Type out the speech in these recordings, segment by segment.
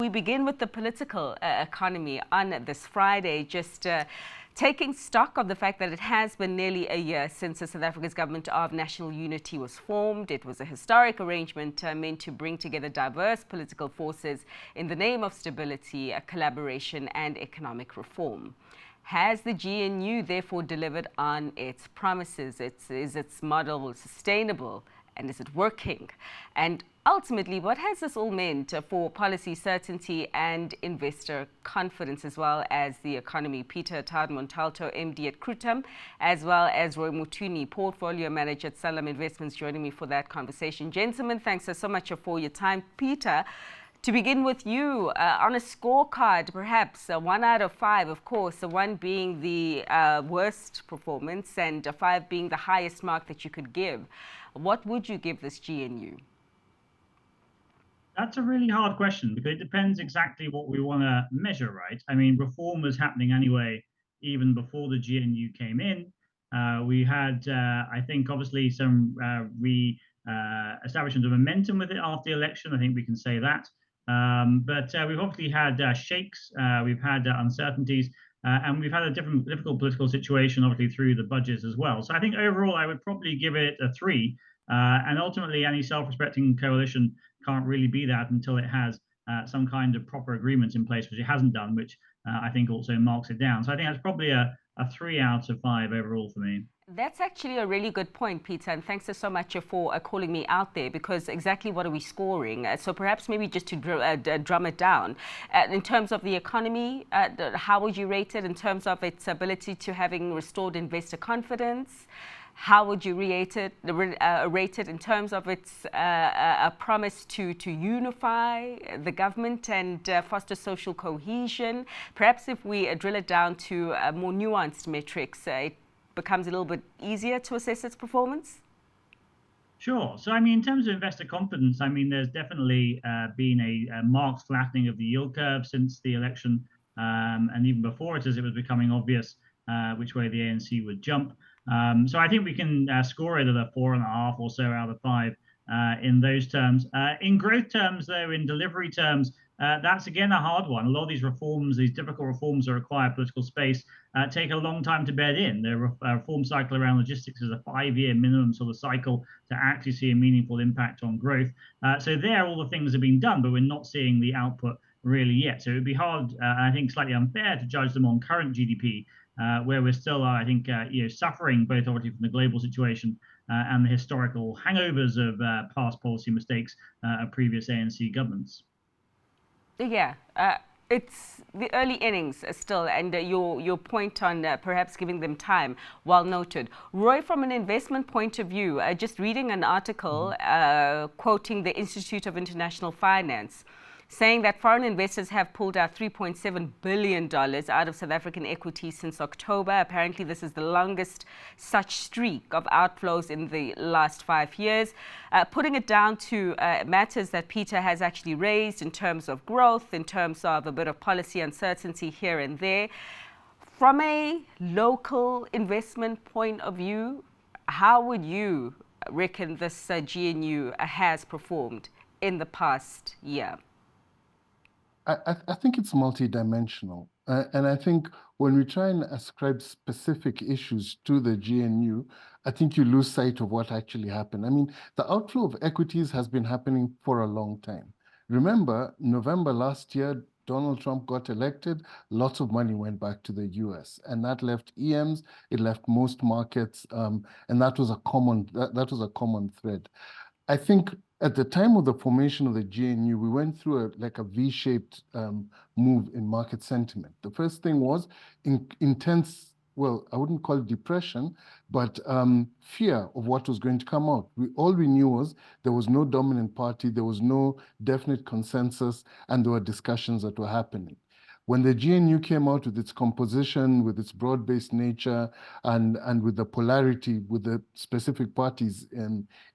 we begin with the political economy on this Friday, just taking stock of the fact that it has been nearly a year since the South Africa's government of national unity was formed. It was a historic arrangement meant to bring together diverse political forces in the name of stability, collaboration and economic reform. Has the GNU therefore delivered on its promises? Is its model sustainable? And is it working? And ultimately, what has this all meant for policy certainty and investor confidence, as well as the economy? Peter Attard Montalto, MD at Krutham, as well as Roy Mutooni, portfolio manager at Sanlam Investments, joining me for that conversation. Gentlemen, thanks so much for your time. Peter, to begin with you, on a scorecard, perhaps 1 out of 5, of course, 1 being the worst performance and 5 being the highest mark that you could give. What would you give this GNU? That's a really hard question because it depends exactly what we want to measure, right? I mean, reform was happening anyway, even before the GNU came in. We had, I think, obviously some establishment of momentum with it after the election. I think we can say that. But we've obviously had shakes, we've had uncertainties, and we've had a difficult political situation, obviously, through the budgets as well. So I think overall, I would probably give it a 3. And ultimately, any self-respecting coalition can't really be that until it has some kind of proper agreement in place, which it hasn't done, which I think also marks it down. So I think that's probably a 3 out of 5 overall for me. That's actually a really good point, Peter, and thanks so much for calling me out there, because exactly what are we scoring? So perhaps maybe just to drum it down. In terms of the economy, how would you rate it in terms of its ability to having restored investor confidence? How would you rate it in terms of its promise to unify the government and foster social cohesion? Perhaps if we drill it down to more nuanced metrics, it becomes a little bit easier to assess its performance? Sure. So, I mean, in terms of investor confidence, I mean, there's definitely been a marked flattening of the yield curve since the election, and even before it, as it was becoming obvious which way the ANC would jump. So I think we can score it at a 4.5 or so out of 5 in those terms. In growth terms, though, in delivery terms, that's again a hard one. A lot of these reforms, these difficult reforms that require political space, take a long time to bed in. The reform cycle around logistics is a 5-year minimum sort of cycle to actually see a meaningful impact on growth. So there, all the things have been done, but we're not seeing the output really yet. So it would be hard, I think slightly unfair to judge them on current GDP, where we're still, I think, suffering both obviously from the global situation and the historical hangovers of past policy mistakes of previous ANC governments. Yeah, it's the early innings still, and your point on perhaps giving them time, well noted. Roy, from an investment point of view, just reading an article quoting the Institute of International Finance, saying that foreign investors have pulled out $3.7 billion out of South African equities since October. Apparently, this is the longest such streak of outflows in the last 5 years. Putting it down to matters that Peter has actually raised in terms of growth, in terms of a bit of policy uncertainty here and there. From a local investment point of view, how would you reckon this GNU has performed in the past year? I think it's multidimensional. And I think when we try and ascribe specific issues to the GNU, I think you lose sight of what actually happened. I mean, the outflow of equities has been happening for a long time. Remember, November last year, Donald Trump got elected, lots of money went back to the US, and that left EMs, it left most markets, and that was a common thread. I think at the time of the formation of the GNU, we went through a V-shaped move in market sentiment. The first thing was intense, well, I wouldn't call it depression, but fear of what was going to come out. All we knew was there was no dominant party, there was no definite consensus, and there were discussions that were happening. When the GNU came out with its composition, with its broad-based nature, and with the polarity with the specific parties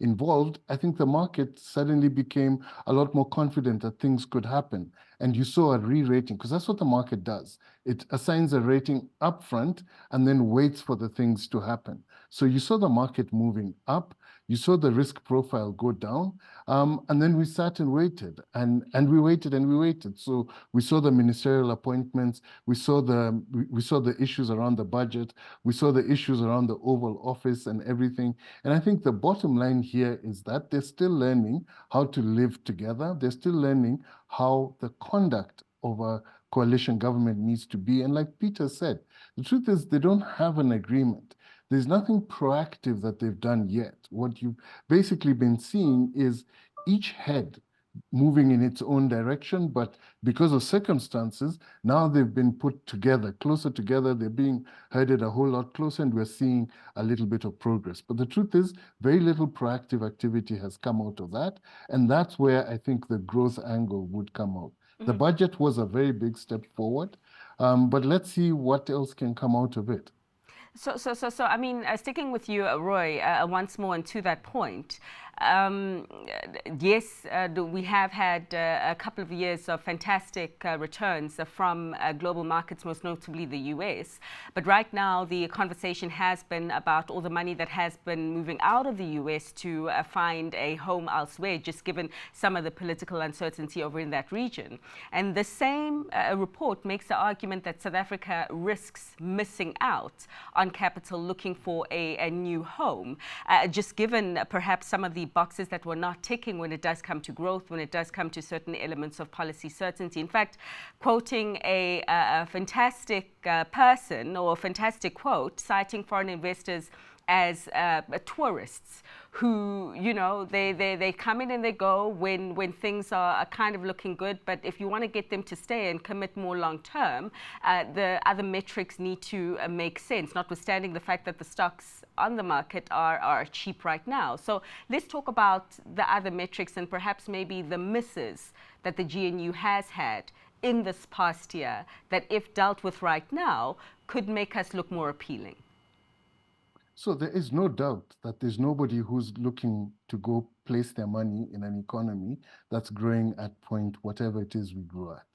involved, I think the market suddenly became a lot more confident that things could happen. And you saw a re-rating, because that's what the market does. It assigns a rating upfront and then waits for the things to happen. So you saw the market moving up. You saw the risk profile go down, and then we sat and waited, and we waited and we waited. So we saw the ministerial appointments, we saw the issues around the budget, we saw the issues around the Oval Office and everything. And I think the bottom line here is that they're still learning how to live together. They're still learning how the conduct of a coalition government needs to be. And like Peter said, the truth is they don't have an agreement. There's nothing proactive that they've done yet. What you've basically been seeing is each head moving in its own direction, but because of circumstances, now they've been put together, closer together, they're being herded a whole lot closer, and we're seeing a little bit of progress. But the truth is, very little proactive activity has come out of that, and that's where I think the growth angle would come out. The budget was a very big step forward, but let's see what else can come out of it. So I mean, sticking with you, Roy, once more, and to that point, yes, we have had a couple of years of fantastic returns from global markets, most notably the US. But right now, the conversation has been about all the money that has been moving out of the US to find a home elsewhere, just given some of the political uncertainty over in that region. And the same report makes the argument that South Africa risks missing out on capital looking for a new home, just given perhaps some of the boxes that were not ticking when it does come to growth, when it does come to certain elements of policy certainty. In fact, quoting a fantastic person, or a fantastic quote, citing foreign investors as tourists who, you know, they come in and they go when things are kind of looking good. But if you want to get them to stay and commit more long term, the other metrics need to make sense, notwithstanding the fact that the stocks on the market are cheap right now. So let's talk about the other metrics and perhaps maybe the misses that the GNU has had in this past year that, if dealt with right now, could make us look more appealing. So there is no doubt that there's nobody who's looking to go place their money in an economy that's growing at point whatever it is we grow at.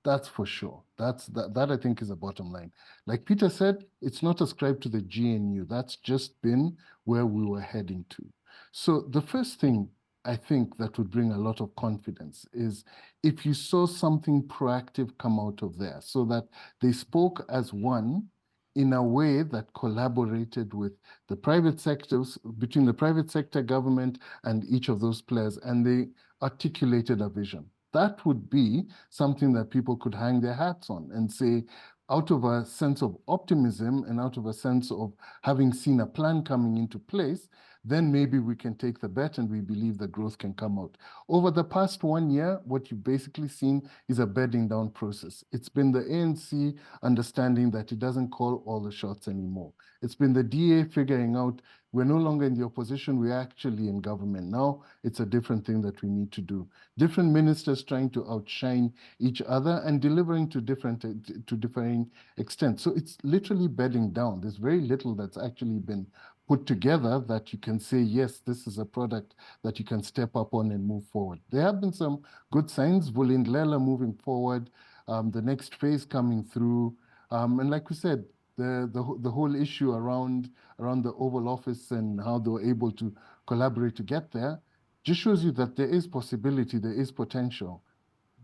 That's for sure. That I think is a bottom line. Like Peter said, it's not ascribed to the GNU. That's just been where we were heading to. So the first thing I think that would bring a lot of confidence is if you saw something proactive come out of there, so that they spoke as one in a way that collaborated with the private sectors, between the private sector, government, and each of those players, and they articulated a vision. That would be something that people could hang their hats on and say, out of a sense of optimism and out of a sense of having seen a plan coming into place, then maybe we can take the bet and we believe the growth can come out. Over the past 1 year, what you've basically seen is a bedding down process. It's been the ANC understanding that it doesn't call all the shots anymore. It's been the DA figuring out we're no longer in the opposition, we're actually in government. Now it's a different thing that we need to do. Different ministers trying to outshine each other and delivering to differing extents. So it's literally bedding down. There's very little that's actually been put together that you can say, yes, this is a product that you can step up on and move forward. There have been some good signs, Vulindlela moving forward, the next phase coming through. And like we said, the whole issue around the Oval Office and how they were able to collaborate to get there just shows you that there is possibility, there is potential,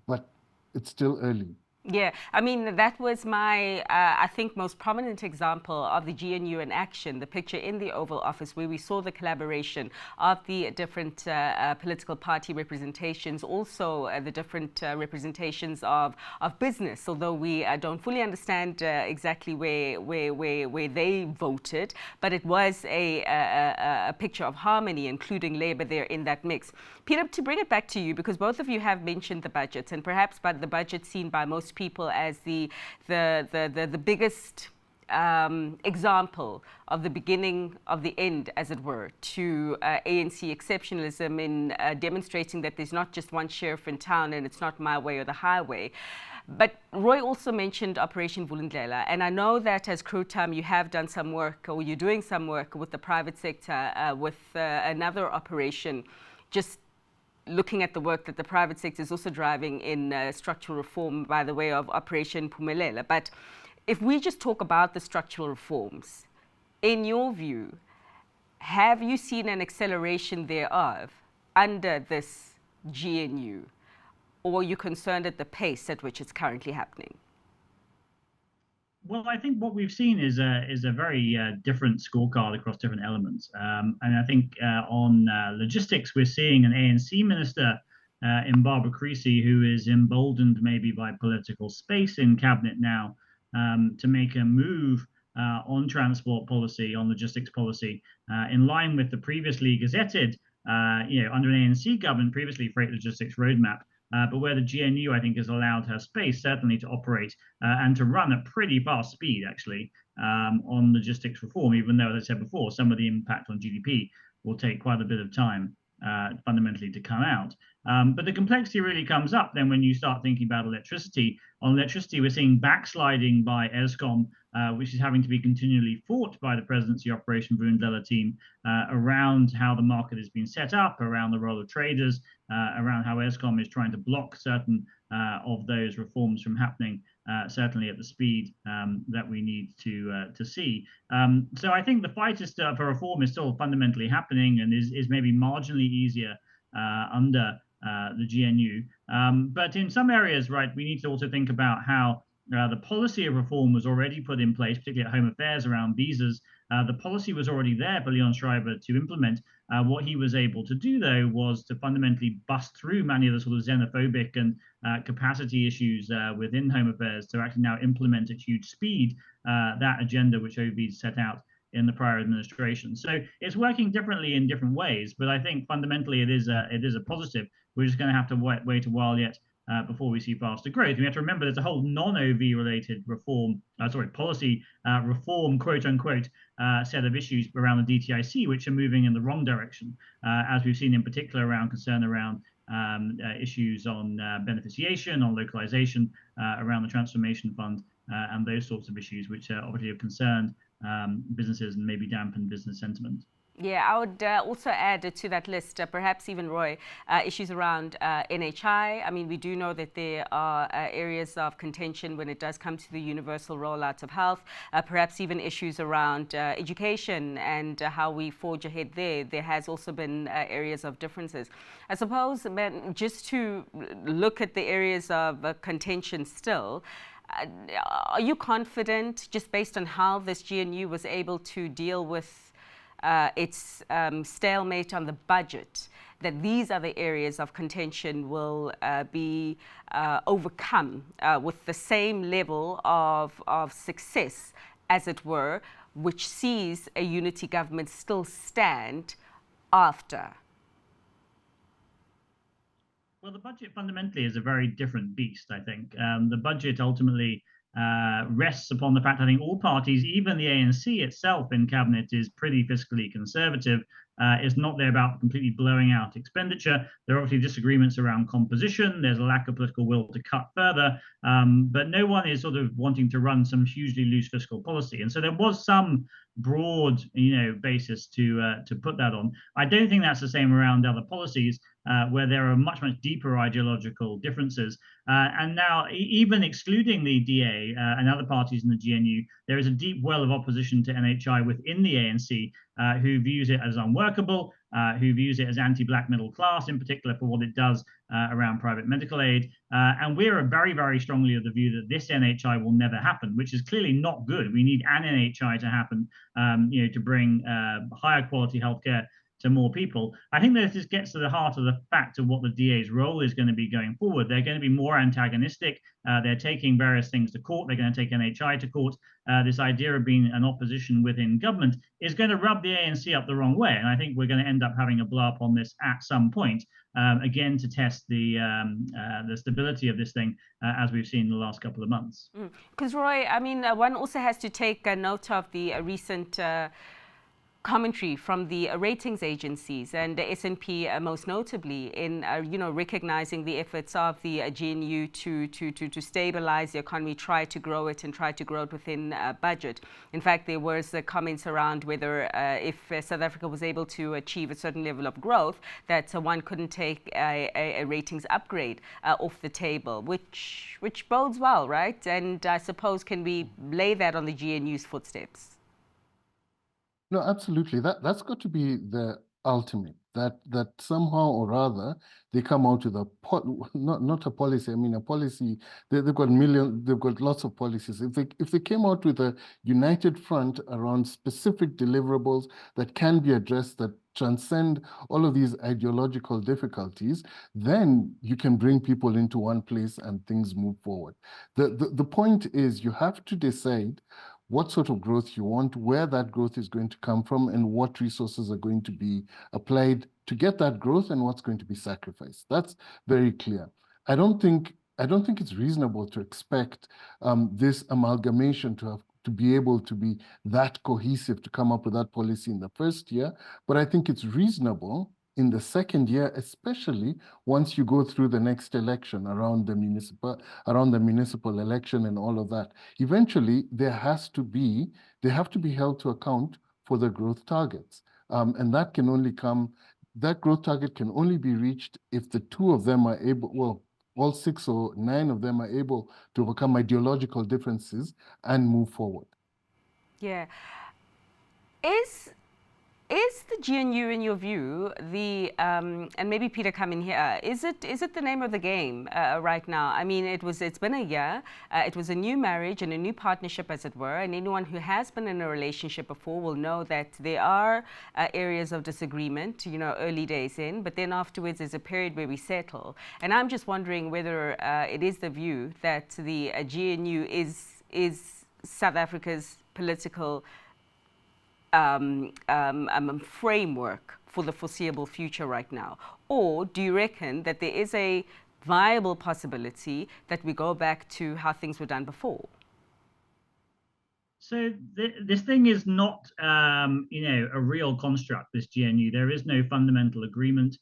but it's still early. Yeah, I mean, that was my, I think, most prominent example of the GNU in action, the picture in the Oval Office where we saw the collaboration of the different political party representations, also the different representations of business, although we don't fully understand exactly where they voted, but it was a picture of harmony, including Labour there in that mix. Peter, to bring it back to you, because both of you have mentioned the budget, and perhaps the budget seen by most people as the biggest example of the beginning of the end, as it were, to ANC exceptionalism in demonstrating that there's not just one sheriff in town and it's not my way or the highway. But Roy also mentioned Operation Vulindlela, and I know that as Krutham you have done some work, or you're doing some work with the private sector with another operation, just looking at the work that the private sector is also driving in structural reform by the way of Operation Phumelela. But if we just talk about the structural reforms, in your view, Have you seen an acceleration thereof under this GNU, or are you concerned at the pace at which it's currently happening? Well, I think what we've seen is a very different scorecard across different elements. And I think on logistics, we're seeing an ANC minister in Barbara Creasy, who is emboldened maybe by political space in cabinet now to make a move on transport policy, on logistics policy, in line with the previously gazetted, under an ANC government, previously freight logistics roadmap. But where the GNU, I think, has allowed her space certainly to operate and to run at pretty fast speed, actually, on logistics reform, even though, as I said before, some of the impact on GDP will take quite a bit of time fundamentally to come out. But the complexity really comes up then when you start thinking about electricity. On electricity, we're seeing backsliding by Eskom, which is having to be continually fought by the presidency Operation Vulindlela team around how the market has been set up, around the role of traders, around how Eskom is trying to block certain of those reforms from happening, certainly at the speed that we need to see. So I think the fight is for reform is still fundamentally happening and is maybe marginally easier under the GNU. But in some areas, right, we need to also think about how the policy of reform was already put in place, particularly at Home Affairs around visas. The policy was already there for Leon Schreiber to implement. What he was able to do, though, was to fundamentally bust through many of the sort of xenophobic and capacity issues within Home Affairs to actually now implement at huge speed that agenda which OV set out in the prior administration. So it's working differently in different ways, but I think fundamentally it is a positive. We're just going to have to wait a while yet before we see faster growth. We have to remember there's a whole non-OV related policy reform, quote unquote, set of issues around the DTIC, which are moving in the wrong direction, as we've seen in particular around concern around issues on beneficiation, on localization, around the transformation fund, and those sorts of issues, which obviously have concerned businesses and maybe dampened business sentiment. Yeah, I would also add to that list, perhaps even Roy, issues around NHI. I mean, we do know that there are areas of contention when it does come to the universal rollout of health, perhaps even issues around education and how we forge ahead there. There has also been areas of differences. I suppose, just to look at the areas of contention still, are you confident, just based on how this GNU was able to deal with its stalemate on the budget, that these other areas of contention will be overcome with the same level of success, as it were, which sees a unity government still stand after? Well, the budget fundamentally is a very different beast, I think. The budget ultimately rests upon the fact, I think all parties, even the ANC itself in cabinet, is pretty fiscally conservative. It's not there about completely blowing out expenditure. There are obviously disagreements around composition. There's a lack of political will to cut further, but no one is sort of wanting to run some hugely loose fiscal policy. And so there was some broad, basis to put that on. I don't think that's the same around other policies where there are much deeper ideological differences. And now, even excluding the DA and other parties in the GNU, there is a deep well of opposition to NHI within the ANC who views it as unworkable, who views it as anti-black middle class, in particular for what it does around private medical aid. And we're very, very strongly of the view that this NHI will never happen, which is clearly not good. We need an NHI to happen, to bring higher quality healthcare to more people. I think that this gets to the heart of the fact of what the DA's role is going to be going forward. They're going to be more antagonistic. They're taking various things to court. They're going to take NHI to court. This idea of being an opposition within government is going to rub the ANC up the wrong way. And I think we're going to end up having a blow up on this at some point, again, to test the stability of this thing, as we've seen in the last couple of months. Because, Roy, I mean, one also has to take note of the recent commentary from the ratings agencies and the S&P most notably in recognizing the efforts of the GNU to stabilize the economy, try to grow it within budget. In fact, there was comments around whether if South Africa was able to achieve a certain level of growth, that one couldn't take a ratings upgrade off the table, which bodes well, right? And I suppose, can we lay that on the GNU's footsteps? No, absolutely. That's got to be the ultimate. That somehow or other they come out with a not a policy. I mean a policy. They've got they've got lots of policies. If they came out with a united front around specific deliverables that can be addressed, that transcend all of these ideological difficulties, then you can bring people into one place and things move forward. The point is you have to decide what sort of growth you want, where that growth is going to come from, and what resources are going to be applied to get that growth and what's going to be sacrificed. That's very clear. I don't think it's reasonable to expect this amalgamation to be able to be that cohesive to come up with that policy in the first year, but I think it's reasonable in the second year, especially once you go through the next election around the municipal election and all of that. Eventually, they have to be held to account for the growth targets. And that growth target can only be reached if the two of them are able, well, all 6 or 9 of them are able to overcome ideological differences and move forward. Yeah. Is the GNU, in your view, and maybe Peter come in here, is it the name of the game right now? I mean, it's been a year, it was a new marriage and a new partnership, as it were, and anyone who has been in a relationship before will know that there are areas of disagreement, early days in, but then afterwards there's a period where we settle. And I'm just wondering whether it is the view that the GNU is South Africa's political framework for the foreseeable future right now? Or do you reckon that there is a viable possibility that we go back to how things were done before? So this thing is not, a real construct, this GNU. There is no fundamental agreement.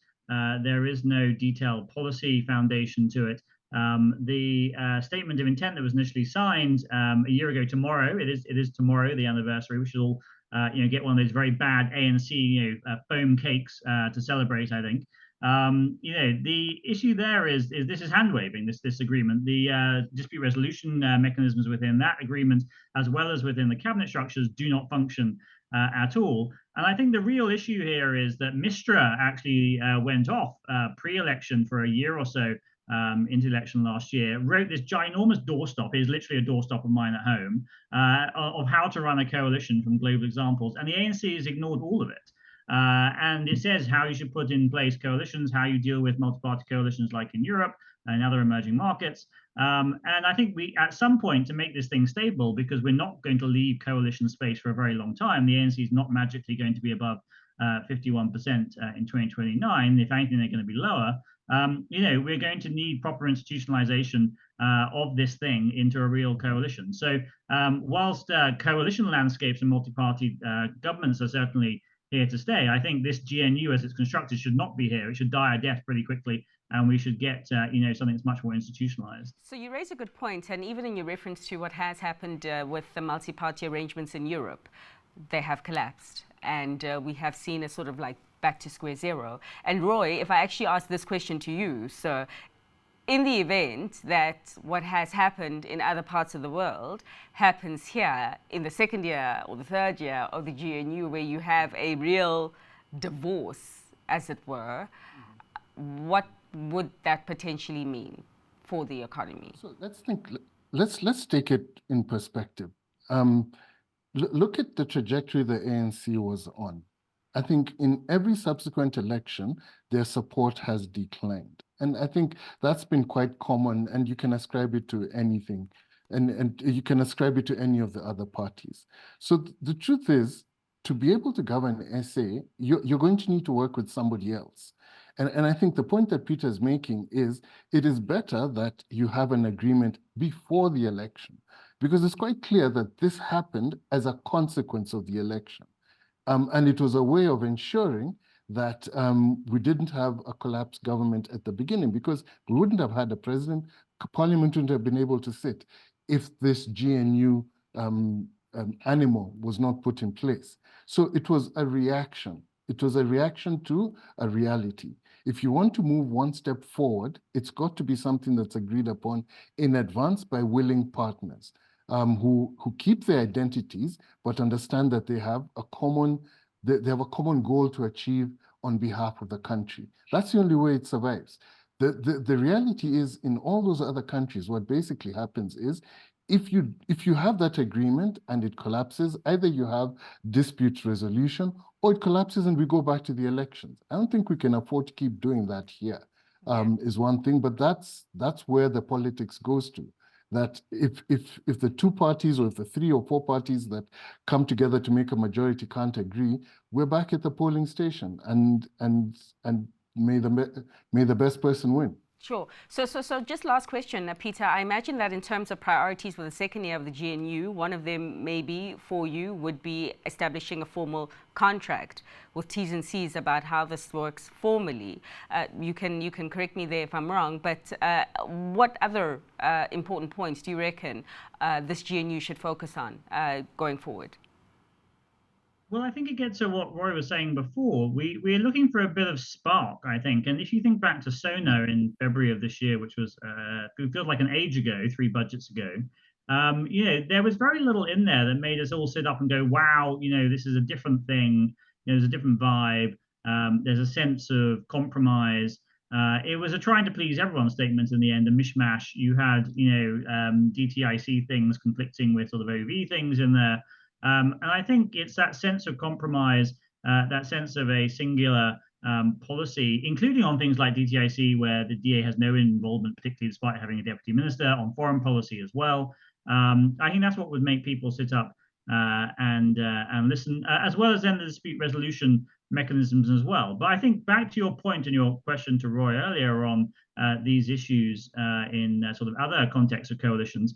There is no detailed policy foundation to it. The statement of intent that was initially signed a year ago tomorrow, it is tomorrow, the anniversary. We should all get one of those very bad ANC, foam cakes to celebrate, I think. The issue there is this is hand waving, this agreement. The dispute resolution mechanisms within that agreement, as well as within the cabinet structures, do not function at all. And I think the real issue here is that Mistra actually went off pre-election for a year or so into election last year, wrote this ginormous doorstop, it is literally a doorstop of mine at home, of how to run a coalition from global examples. And the ANC has ignored all of it. And it says how you should put in place coalitions, how you deal with multi-party coalitions like in Europe and other emerging markets. And I think we, at some point, to make this thing stable, because we're not going to leave coalition space for a very long time, the ANC is not magically going to be above 51% in 2029. If anything, they're going to be lower. We're going to need proper institutionalization of this thing into a real coalition. So whilst coalition landscapes and multi-party governments are certainly here to stay, I think this GNU as it's constructed should not be here. It should die a death pretty quickly, and we should get something that's much more institutionalized. So you raise a good point, and even in your reference to what has happened with the multi-party arrangements in Europe, they have collapsed, and we have seen a sort of like back to square zero. And Roy, if I actually ask this question to you, so in the event that what has happened in other parts of the world happens here in the second year or the third year of the GNU, where you have a real divorce, as it were, what would that potentially mean for the economy? So let's take it in perspective. Look at the trajectory the ANC was on. I think in every subsequent election, their support has declined. And I think that's been quite common, and you can ascribe it to anything, and you can ascribe it to any of the other parties. So the truth is, to be able to govern SA, you're going to need to work with somebody else. And I think the point that Peter is making is, it is better that you have an agreement before the election, because it's quite clear that this happened as a consequence of the election. And it was a way of ensuring that we didn't have a collapsed government at the beginning, because we wouldn't have had a president, Parliament wouldn't have been able to sit if this GNU animal was not put in place. So it was a reaction. It was a reaction to a reality. If you want to move one step forward, it's got to be something that's agreed upon in advance by willing partners. who keep their identities but understand that they have a common goal to achieve on behalf of the country. That's the only way it survives. The reality is, in all those other countries, what basically happens is, if you have that agreement and it collapses, either you have dispute resolution or it collapses and we go back to the elections. I don't think we can afford to keep doing that here. Is one thing, but that's where the politics goes to. That if the two parties or if the 3 or 4 parties that come together to make a majority can't agree, we're back at the polling station, and may the best person win. Sure. So just last question, Peter. I imagine that in terms of priorities for the second year of the GNU, one of them maybe for you would be establishing a formal contract with T's and C's about how this works formally. You can correct me there if I'm wrong, but what other important points do you reckon this GNU should focus on going forward? Well, I think it gets to what Roy was saying before. We're looking for a bit of spark, I think. And if you think back to SONA in February of this year, which was it feels like an age ago, 3 budgets ago, there was very little in there that made us all sit up and go, wow, this is a different thing. There's a different vibe. There's a sense of compromise. It was a trying to please everyone statement in the end, a mishmash. You had, DTIC things conflicting with sort of OV things in there. And I think it's that sense of compromise, that sense of a singular policy, including on things like DTIC, where the DA has no involvement, particularly despite having a deputy minister, on foreign policy as well. I think that's what would make people sit up and listen, as well as then the dispute resolution mechanisms as well. But I think back to your point and your question to Roy earlier on these issues in sort of other contexts of coalitions,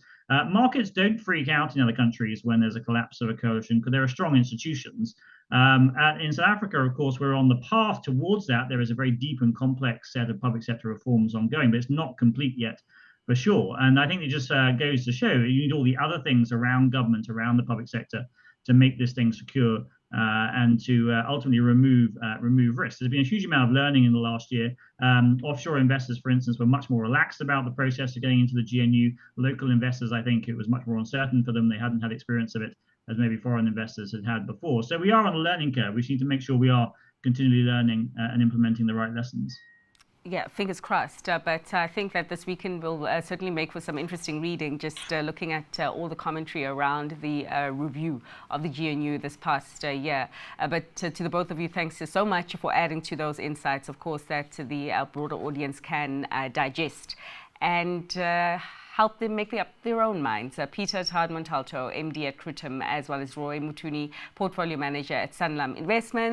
markets don't freak out in other countries when there's a collapse of a coalition because there are strong institutions. In South Africa, of course, we're on the path towards that. There is a very deep and complex set of public sector reforms ongoing, but it's not complete yet, for sure. And I think it just goes to show you need all the other things around government, around the public sector, to make this thing secure and to ultimately remove risks. There's been a huge amount of learning in the last year. Offshore investors, for instance, were much more relaxed about the process of getting into the GNU. Local investors, I think it was much more uncertain for them. They hadn't had experience of it as maybe foreign investors had before. So we are on a learning curve. We need to make sure we are continually learning and implementing the right lessons. Yeah, fingers crossed. But I think that this weekend will certainly make for some interesting reading, just looking at all the commentary around the review of the GNU this past year. But to the both of you, thanks so much for adding to those insights, of course, that the broader audience can digest and help them make up their own minds. Peter Attard Montalto, MD at Krutham, as well as Roy Mutooni, Portfolio Manager at Sanlam Investments.